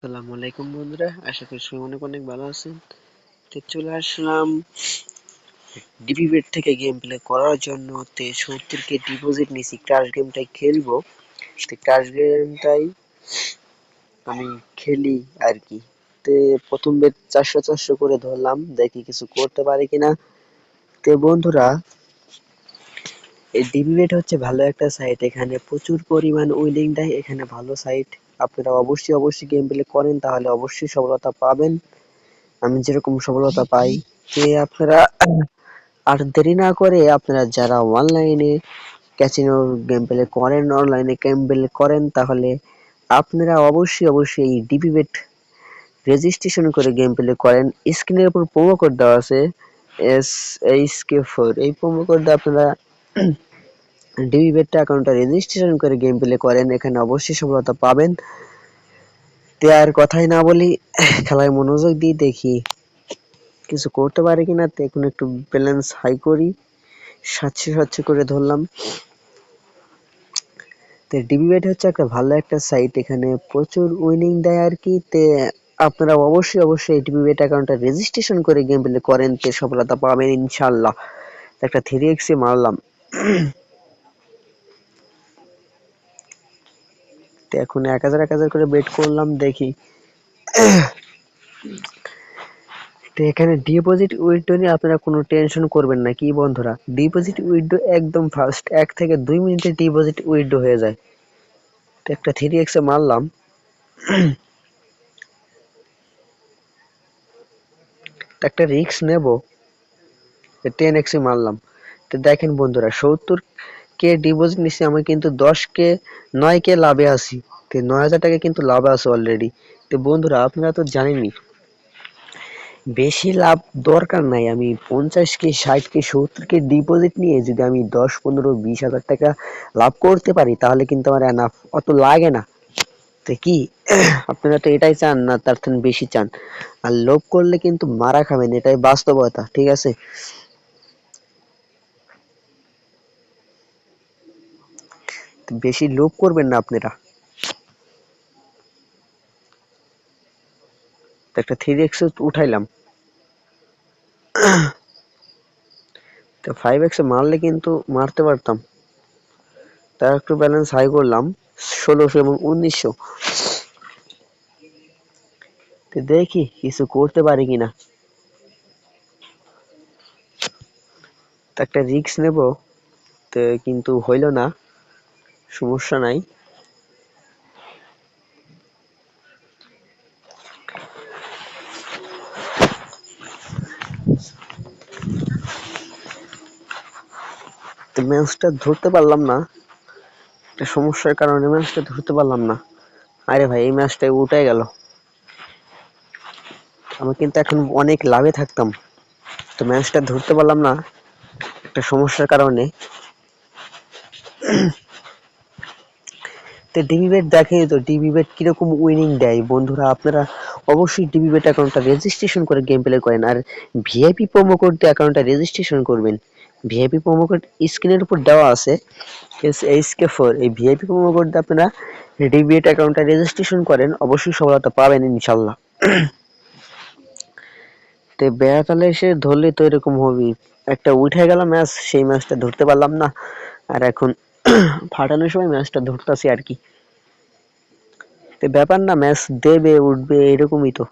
আসসালামু আলাইকুম বন্ধুরা, আশা করি সবাই অনেক অনেক ভালো আছেন। তো চলে আসলাম ডিপি বেট থেকে গেম প্লে করার জন্য। 70 কে ডিপোজিট নিছি, ক্রাশ গেমটাই খেলবো। ক্রাশ গেমটাই আমি খেলি আর কি। তে প্রথম বেট 400 করে ধরলাম, দেখি কিছু করতে পারি কিনা। তে বন্ধুরা, এই ডিপি বেট হচ্ছে ভালো একটা সাইট, এখানে প্রচুর পরিমাণ উইনিং দেয়, এখানে ভালো সাইট। আপনারা অবশ্যই গেম প্লে করেন, তাহলে অবশ্যই সফলতা পাবেন। আমি যেরকম সফলতা পাই। যে আপনারা আর দেরি না করে, আপনারা যারা অনলাইনে ক্যাসিনো গেম প্লে করেন, অনলাইনে গেম প্লে করেন, তাহলে আপনারা অবশ্যই এই ডিপি বেট রেজিস্ট্রেশন করে গেম প্লে করেন। স্ক্রিনের উপর প্রোমো কোড দেওয়া আছে SHK4, এই প্রোমো কোড দিয়ে আপনারা ডিপি বেট অ্যাকাউন্টটা রেজিস্ট্রেশন করে গেম প্লে করেন, এখানে অবশ্যই সফলতা পাবেন। তে আর কথাই না বলি, খেলায় মনোযোগ দিয়ে দেখি কিছু করতে পারি কিনা। তো এখন একটু ব্যালেন্স হাই করি, 700 করে ধরলাম। তো ডিবিবেট হচ্ছে একটা ভালো একটা সাইট, এখানে প্রচুর উইনিং দেয় আর কি। তে আপনারা অবশ্যই এই ডিবিবেট অ্যাকাউন্টটা রেজিস্ট্রেশন করে গেম প্লে করেন, তে সফলতা পাবেন ইনশাল্লাহ। একটা 3x মারলাম। তো এখন 1000 করে বেট করলাম, দেখি। তো এখানে ডিপোজিট উইথড্র নিয়ে আপনারা কোনো টেনশন করবেন না কি বন্ধুরা। ডিপোজিট উইথড্র একদম ফাস্ট, 1 থেকে 2 মিনিটে ডিপোজিট উইথড্র হয়ে যায়। তো একটা 3x মারলাম। একটা রিস্ক নেব, 10x মারলাম। তো দেখেন বন্ধুরা, 70 কে ডিপোজিট নিচ্ছি, আমি কিন্তু 9K লাভে আছি। তো 9000 টাকা কিন্তু লাভে আছে অলরেডি। তো বন্ধুরা, আপনারা তো জানেনই বেশি লাভ দরকার নাই। আমি 50K, 60K, 70K ডিপোজিট নিয়ে যদি আমি 10, 15, 20 হাজার টাকা লাভ করতে পারি, তাহলে কিন্তু আমার এনাফ, অত লাগে না। তো কি আপনারা তো এটাই চান না, তার থেকে বেশি চান। আর লোভ করলে কিন্তু মারা খাবেন, এটাই বাস্তবতা, ঠিক আছে। তো বেশি লোভ করবেন না আপনারা। তো একটা 3x উঠাইলাম। তো 5x মারলে কিন্তু মারতে পারতাম। তার একটু ব্যালেন্স হাই করলাম, 1600 এবং 1900। তো দেখি কিছু করতে পারি কিনা। তো একটা রিস্ক নেব, তো কিন্তু হইল না, সমস্যা নাই। তো ম্যাচটা ধরতে পারলাম না, একটা সমস্যার কারণে ম্যাচটা ধরতে পারলাম না। আরে ভাই, এই ম্যাচটা উঠে গেল। আমি কিন্তু এখন অনেক লাভে থাকতাম। তো ম্যাচটা ধরতে পারলাম না একটা সমস্যার কারণে। তো ডিবি বেট দেখে, তো ডিবি বেট কিরকম উইনিং দেয় বন্ধুরা। আপনারা অবশ্যই ডিবি বেট অ্যাকাউন্টটা রেজিস্ট্রেশন করে গেম প্লে করেন, আর ভিআইপি প্রোমো কোড দিয়ে অ্যাকাউন্টটা রেজিস্ট্রেশন করবেন। ভিআইপি প্রোমো কোড স্ক্রিনের উপর দেওয়া আছে, SHK4, এই ভিআইপি প্রোমো কোড দিয়ে আপনারা ডিবি বেট অ্যাকাউন্টটা রেজিস্ট্রেশন করেন, অবশ্যই সফলতা পাবেন ইনশাল্লাহ। তো বেড়াতালে এসে ধরলে তো এরকম হবেই। একটা উঠে গেল ম্যাচ, সেই ম্যাচটা ধরতে পারলাম না। আর এখন ফাটানোর সময় ম্যাচটা ধরতাছি আর কি। তো ব্যাপার না, ম্যাচ দেবে উঠবে এরকমই তো।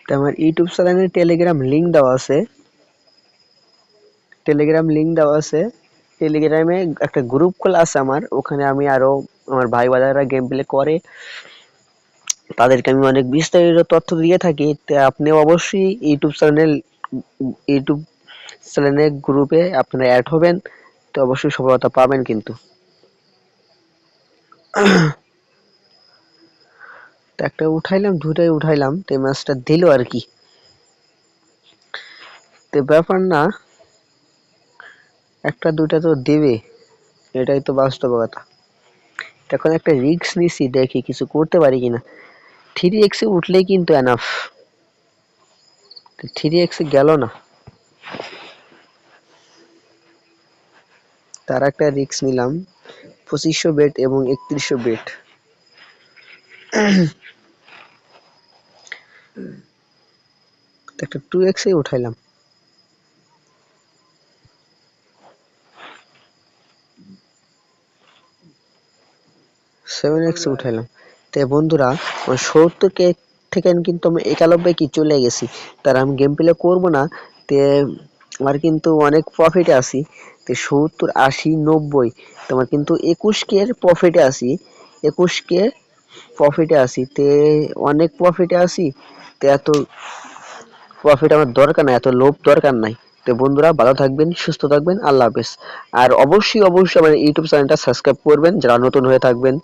তো আমার ইউটিউব চ্যানেলে টেলিগ্রাম লিংক দেওয়া আছে, টেলিগ্রামে একটা গ্রুপ খোলা আছে আমার, ওখানে আমি আরো আমার ভাই বাজাররা গেম প্লে করে, তাদেরকে আমি অনেক বিস্তারিত তথ্য দিয়ে থাকি। তো আপনি অবশ্যই ইউটিউব চ্যানেলের গ্রুপে আপনারা অ্যাড হবেন, তো অবশ্যই সফলতা পাবেন কিন্তু। তো একটা উঠাইলাম, দুটাই উঠাইলাম, তো এই ম্যাচটা দিল আর কি। তো ব্যাপার না, একটা দুটা তো দেবে, এটাই তো বাস্তবতা। এখন একটা রিস্ক নিছি, দেখি কিছু করতে পারি কিনা। 3x এ উঠলেই কিন্তু এনাফ। 3x এ গেল না, তার একটা রিস্ক নিলাম 2500 বেট এবং 3100 বেট। একটা 2x এ উঠাইলাম, 7x এ উঠাইলাম। তো বন্ধুরা 70 থেকে কিন্তু আমি 91 কি চলে গেছি, তার আমি গেম প্লে করবো না। তে আমার কিন্তু অনেক প্রফিটে আছি। তো 70, 80, 90 তোমার কিন্তু 21 এর প্রফিটে আছি, 21 প্রফিটে আছি। তে অনেক প্রফিটে আছি। তো এত প্রফিট আমার দরকার নাই, এত লোভ দরকার নাই। তো বন্ধুরা ভালো থাকবেন, সুস্থ থাকবেন, আল্লাহ হাফেজ। আর অবশ্যই অবশ্যই আমার ইউটিউব চ্যানেলটা সাবস্ক্রাইব করবেন যারা নতুন হয়ে থাকবেন।